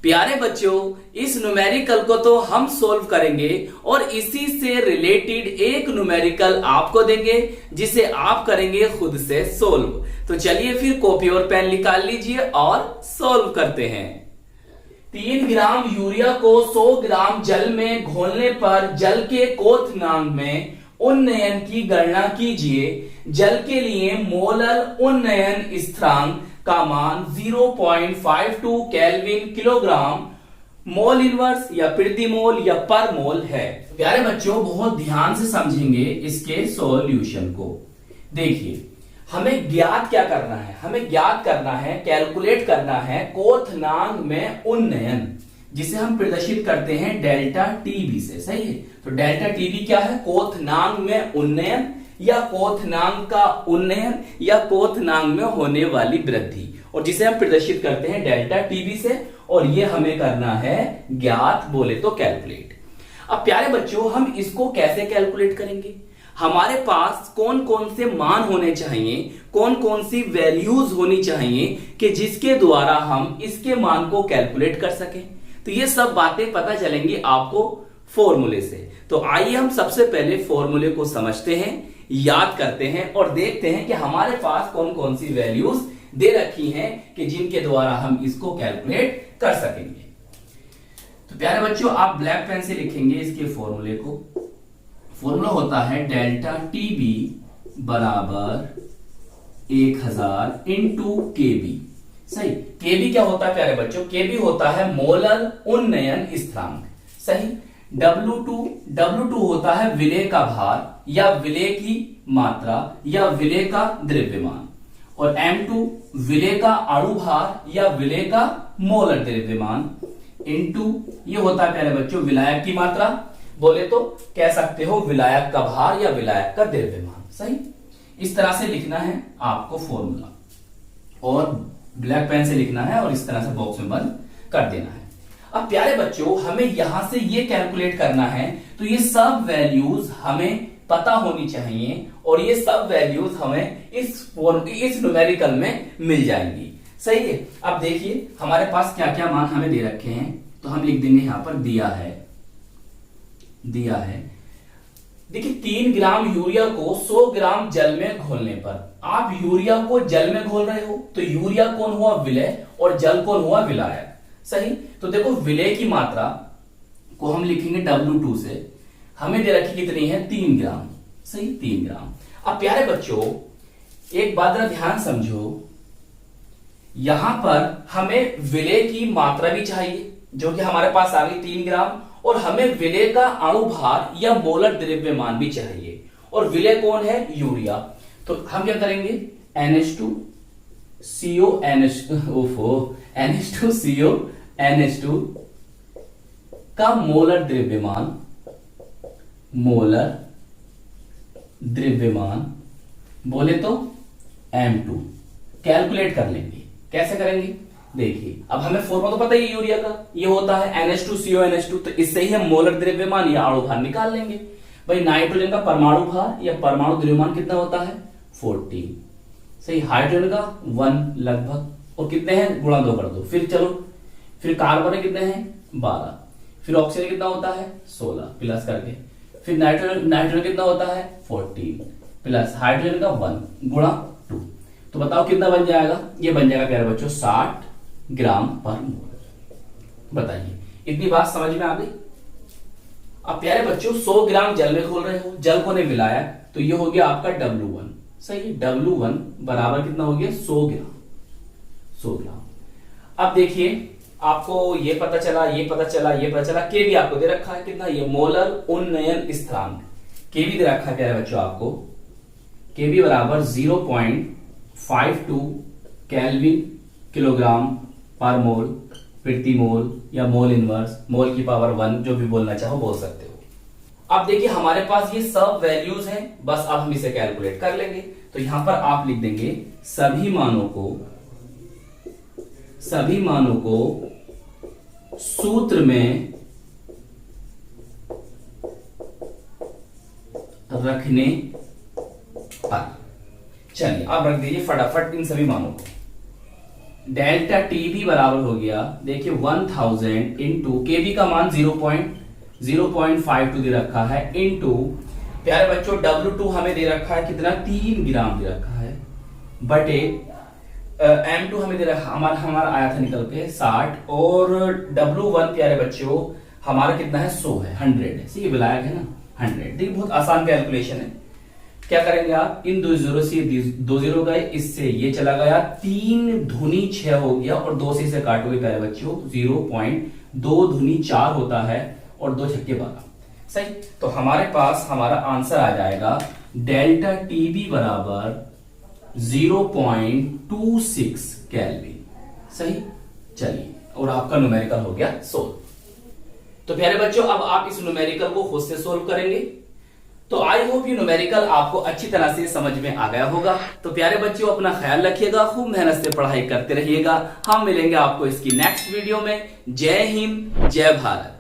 प्यारे बच्चों, इस न्यूमेरिकल को तो हम सोल्व करेंगे और इसी से रिलेटेड एक न्यूमेरिकल आपको देंगे जिसे आप करेंगे खुद से सोल्व। तो चलिए फिर कॉपी और पेन निकाल लीजिए और सोल्व करते हैं। 3 ग्राम यूरिया को 100 ग्राम जल में घोलने पर जल के क्वथनांक में उन्नयन की गणना कीजिए। जल के लिए मोलर उन्नयन स्थिरांक का मान 0.52 केल्विन किलोग्राम मोल इनवर्स या प्रति मोल या पर मोल है। प्यारे बच्चों, बहुत ध्यान से समझेंगे इसके सॉल्यूशन को। देखिए, हमें ज्ञात क्या करना है? हमें ज्ञात करना है, कैलकुलेट करना है क्वथनांक में उन्नयन, जिसे हम प्रदर्शित करते हैं डेल्टा टीबी से। सही है, तो डेल्टा टीबी क्या है? क्वथनांक में उन्नयन या क्वथनांक का उन्नयन या क्वथनांक में होने वाली वृद्धि, और जिसे हम प्रदर्शित करते हैं डेल्टा टीबी से, और ये हमें करना है ज्ञात, बोले तो कैलकुलेट। अब प्यारे बच्चों, हम इसको कैसे कैलकुलेट करेंगे? हमारे पास कौन कौन से मान होने चाहिए, कौन कौन सी वैल्यूज होनी चाहिए कि जिसके द्वारा हम इसके मान को कैलकुलेट कर सकें। तो ये सब बातें पता चलेंगी आपको फॉर्मूले से। तो आइए हम सबसे पहले फॉर्मूले को समझते हैं, याद करते हैं और देखते हैं कि हमारे पास कौन कौन सी वैल्यूज दे रखी हैं कि जिनके द्वारा हम इसको कैलकुलेट कर सकेंगे। तो प्यारे बच्चों, आप ब्लैक पेन से लिखेंगे इसके फॉर्मूले को। फॉर्मूला होता है डेल्टा टीबी बराबर 1000 इंटू केबी। सही, केबी क्या होता है प्यारे बच्चों? केबी होता है मोलर उन्नयन स्थिरांक। सही, W2 होता है विलेय का भार या विलेय की मात्रा या विलेय का द्रव्यमान, और M2 विलेय का अणु भार या विलेय का मोलर द्रव्यमान, इंटू ये होता है प्यारे बच्चों विलायक की मात्रा, बोले तो कह सकते हो विलायक का भार या विलायक का द्रव्यमान। सही, इस तरह से लिखना है आपको फॉर्मूला, और ब्लैक पेन से लिखना है और इस तरह से बॉक्स में बंद कर देना है। अब प्यारे बच्चों, हमें यहां से ये कैलकुलेट करना है, तो ये सब वैल्यूज हमें पता होनी चाहिए और ये सब वैल्यूज हमें इस न्यूमेरिकल में मिल जाएंगी। सही है, अब देखिए हमारे पास क्या क्या मान हमें दे रखे हैं, तो हम लिख देंगे यहां पर दिया है। देखिए, 3 ग्राम यूरिया को 100 ग्राम जल में घोलने पर, आप यूरिया को जल में घोल रहे हो, तो यूरिया कौन हुआ? विलेय, और जल कौन हुआ? विलायक। सही, तो देखो विलेय की मात्रा को हम लिखेंगे W2 से, हमें दे रखी कितनी है? 3 ग्राम। सही, 3 ग्राम। अब प्यारे बच्चों, एक बात जरा ध्यान समझो, यहां पर हमें विलेय की मात्रा भी चाहिए, जो कि हमारे पास आ गई 3 ग्राम, और हमें विलेय का अणु भार या मोलर द्रव्यमान भी चाहिए, और विलेय कौन है? यूरिया। तो हम क्या करेंगे? NH2CO का मोलर द्रव्यमान बोले तो M2 कैलकुलेट कर लेंगे। कैसे करेंगे? देखिए, अब हमें फॉर्मूला तो पता ही है यूरिया का, ये होता है NH2CO, तो इससे ही हम मोलर द्रव्यमान या अणु भार निकाल लेंगे। भाई, नाइट्रोजन का परमाणु भार या परमाणु द्रव्यमान कितना होता है? 14। सही, हाइड्रोजन का 1 लगभग, और कितने हैं? गुणा 2 कर दो। फिर चलो, फिर कार्बन कितने हैं? 12। फिर ऑक्सीजन कितना होता है? 16 प्लस करके। फिर नाइट्रोजन कितना होता है? 14 प्लस हाइड्रोजन का 1 गुणा 2। तो बताओ कितना बन जाएगा? ये बन जाएगा प्यारे बच्चों 60 ग्राम पर मोल। बताइए, इतनी बात समझ में आ गई? अब प्यारे बच्चों, 100 ग्राम जल में घोल रहे हो, जल को ने मिलाया, तो ये हो गया आपका W1। सही, W1 बराबर कितना हो गया? 100 ग्राम। अब देखिए, आपको ये पता चला, के भी आपको दे रखा है कितना? ये मोलर उन्नयन स्थिरांक के भी दे रखा है प्यारे बच्चों आपको, के भी बराबर 0.52 केल्विन किलोग्राम पर मोल प्रति मोल या मोल इनवर्स, मोल की पावर 1, जो भी बोलना चाहो बोल सकते हो। अब देखिए, हमारे पास ये सब वैल्यूज हैं, बस अब हम इसे कैलकुलेट कर लेंगे। तो यहां पर आप लिख देंगे सभी मानों को सूत्र में रखने पर। चलिए, आप रख दीजिए फटाफट इन सभी मानों को। डेल्टा टी भी बराबर हो गया, देखिए 1000 इंटू के बी का मान 0.52 दे रखा है, इंटू प्यारे बच्चों W2 हमें दे रखा है कितना, 3 ग्राम दे रखा है, बटे M2 हमें दे रखा, हमारा आया था निकल के 60, और W1 प्यारे बच्चों हमारा कितना है, 100 है, 100 है, सही बुलाया है ना 100। देखिए बहुत आसान कैलकुलेशन है। क्या करेंगे आप, इन 2 जीरो से 2 जीरो गए, इससे ये चला गया, 3 धुनी 6 हो गया, और 2 से इसे काटोगे प्यारे बच्चों 0.2 धुनी 4 होता है, और 2 छक्के 12, सही। तो हमारे पास हमारा आंसर आ जाएगा डेल्टा टीबी बराबर 0.26 केल्विन, सही। चलिए, और आपका न्यूमेरिकल हो गया सोल्व। तो प्यारे बच्चों अब आप इस न्यूमेरिकल को खुद से सोल्व करेंगे। तो आई होप ये न्यूमेरिकल आपको अच्छी तरह से समझ में आ गया होगा। तो प्यारे बच्चों अपना ख्याल रखिएगा, खूब मेहनत से पढ़ाई करते रहिएगा। हम मिलेंगे आपको इसकी नेक्स्ट वीडियो में। जय हिंद, जय भारत।